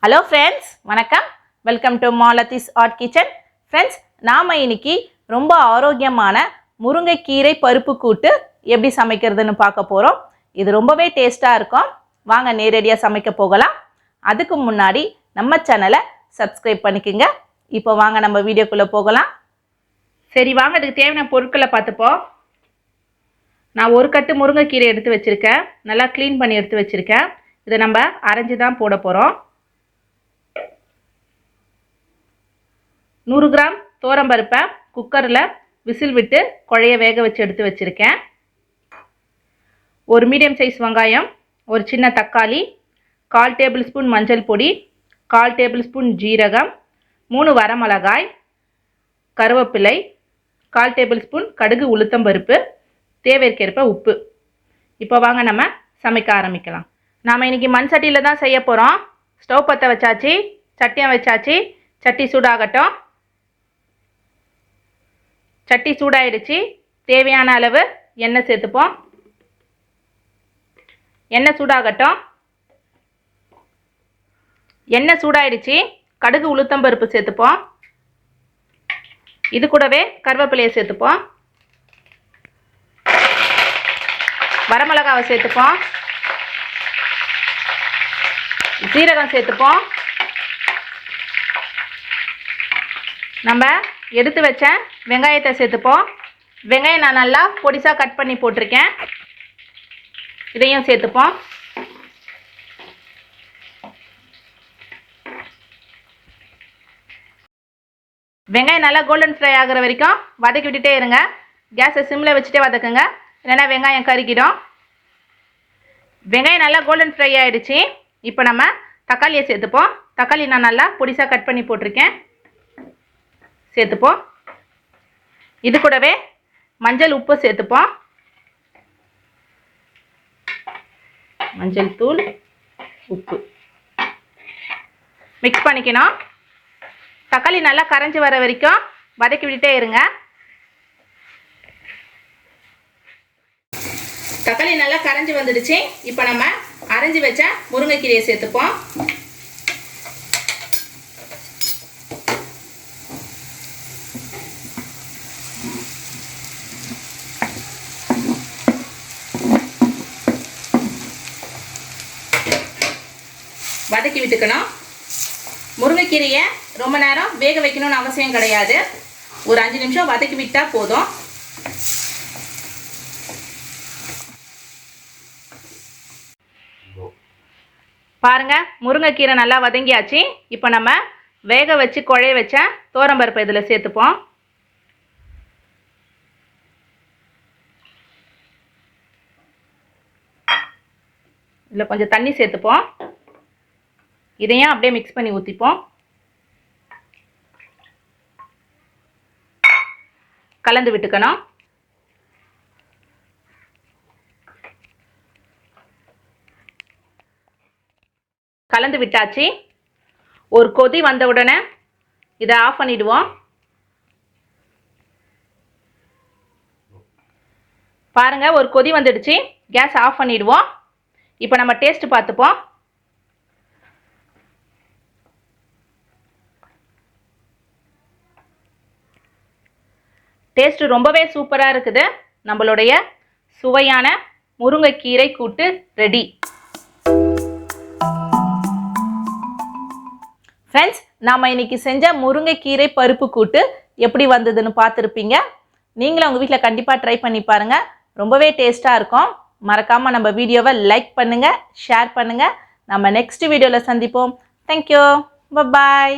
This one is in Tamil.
Hello friends, வணக்கம். Welcome to Malathis Art Kitchen. Friends, நாம இன்னைக்கு ரொம்ப ஆரோக்கியமான முருங்கைக்கீரை பருப்பு கூட்டு எப்படி சமைக்கிறதுன்னு பார்க்க போறோம். இது ரொம்பவே டேஸ்டா இருக்கும். வாங்க நேரடியா சமைக்க போகலாம். அதுக்கு முன்னாடி நம்ம சேனலை சப்ஸ்கிரைப் பண்ணிக்கங்க. இப்போ வாங்க நம்ம வீடியோக்குள்ள போகலாம். சரி வாங்க அதுக்கு தேவையான பொருட்களை பார்த்துப்போம். நான் ஒரு கட்டு முருங்கைக்கீரை எடுத்து வச்சிருக்கேன். நல்லா க்ளீன் பண்ணி எடுத்து வச்சிருக்கேன். இதை நம்ம அரைஞ்சு தான் போட போறோம். 100 கிராம் தோரம்பருப்பை குக்கரில் விசில் விட்டு குழைய வேக வச்சு எடுத்து வச்சுருக்கேன். ஒரு மீடியம் சைஸ் வெங்காயம், ஒரு சின்ன தக்காளி, 1/4 டேபிள் ஸ்பூன் மஞ்சள் பொடி, 1/4 டேபிள் ஸ்பூன் ஜீரகம், 3 வரமிளகாய், கருவேப்பிலை, 1/4 டேபிள் ஸ்பூன் கடுகு உளுத்தம்பருப்பு, தேவைக்கேற்ப உப்பு. இப்போ வாங்க நம்ம சமைக்க ஆரம்பிக்கலாம். நாம் இன்றைக்கி மண் சட்டியில் தான் செய்ய போகிறோம். ஸ்டவ் பற்ற வச்சாச்சு, சட்டியம் வச்சாச்சு. சட்டி சூடாகட்டும். சட்டி சூடாயிடுச்சு. தேவையான அளவு எண்ணெய் சேர்த்துப்போம். எண்ணெய் சூடாகட்டும். எண்ணெய் சூடாயிடுச்சு. கடுகு உளுத்தம்பருப்பு சேர்த்துப்போம். இது கூடவே கருவேப்பிலையை சேர்த்துப்போம். வரமிளகாவை சேர்த்துப்போம். ஜீரகம் சேர்த்துப்போம். நம்ம எடுத்து வச்ச வெங்காயத்தை சேர்த்துப்போம். வெங்காயம் நான் நல்லா பொடிசாக கட் பண்ணி போட்டிருக்கேன். இதையும் சேர்த்துப்போம். வெங்காயம் நல்லா கோல்டன் ஃப்ரை ஆகிற வரைக்கும் வதக்கி விட்டுட்டே இருங்க. கேஸை சிம்மில் வச்சுட்டே வதக்குங்க, இல்லைன்னா வெங்காயம் கருகிடும். வெங்காயம் நல்லா கோல்டன் ஃப்ரை ஆகிடுச்சு. இப்போ நம்ம தக்காளியை சேர்த்துப்போம். தக்காளி நான் நல்லா பொடிசாக கட் பண்ணி போட்டிருக்கேன். சேர்த்துப்போம். இது கூடவே மஞ்சள் உப்பு சேர்த்துப்போம். மஞ்சள் தூள், உப்பு மிக்ஸ் பண்ணிக்கணும். தக்காளி நல்லா கரைஞ்சி வர வரைக்கும் வதக்கி விட்டுட்டே இருங்க. தக்காளி நல்லா கரைஞ்சி வந்துடுச்சு. இப்போ நம்ம அரைஞ்சி வச்ச முருங்கைக்கீரையை சேர்த்துப்போம். வதக்கி விட்டுக்கணும். முருங்கைக்கீரையை ரொம்ப நேரம் வேக வைக்கணும்னு அவசியம் கிடையாது. ஒரு 5 நிமிஷம் வதக்கி விட்டால் போதும். பாருங்க, முருங்கைக்கீரை நல்லா வதங்கியாச்சு. இப்போ நம்ம வேக வச்சு குழைய வச்ச தோரம்பருப்பை இதில் சேர்த்துப்போம். இதில் கொஞ்சம் தண்ணி சேர்த்துப்போம். இதையும் அப்படியே மிக்ஸ் பண்ணி ஊற்றிப்போம். கலந்து விட்டுக்கணும். கலந்து விட்டாச்சு. ஒரு கொதி வந்த உடனே இதை ஆஃப் பண்ணிடுவோம். பாருங்க, ஒரு கொதி வந்துடுச்சு. கேஸ் ஆஃப் பண்ணிடுவோம். இப்போ நம்ம டேஸ்ட் பார்த்துப்போம். டேஸ்ட் ரொம்பவே சூப்பராக இருக்குது. நம்மளுடைய சுவையான முருங்கைக்கீரை கூட்டு ரெடி. ஃப்ரெண்ட்ஸ், நாம் இன்னைக்கு செஞ்ச முருங்கைக்கீரை பருப்பு கூட்டு எப்படி வந்ததுன்னு பார்த்துருப்பீங்க. நீங்களும் உங்கள் வீட்டில் கண்டிப்பாக ட்ரை பண்ணி பாருங்கள். ரொம்பவே டேஸ்ட்டாக இருக்கும். மறக்காமல் நம்ம வீடியோவை லைக் பண்ணுங்கள், ஷேர் பண்ணுங்கள். நம்ம நெக்ஸ்ட் வீடியோவில் சந்திப்போம். தேங்க்யூ. பாய்.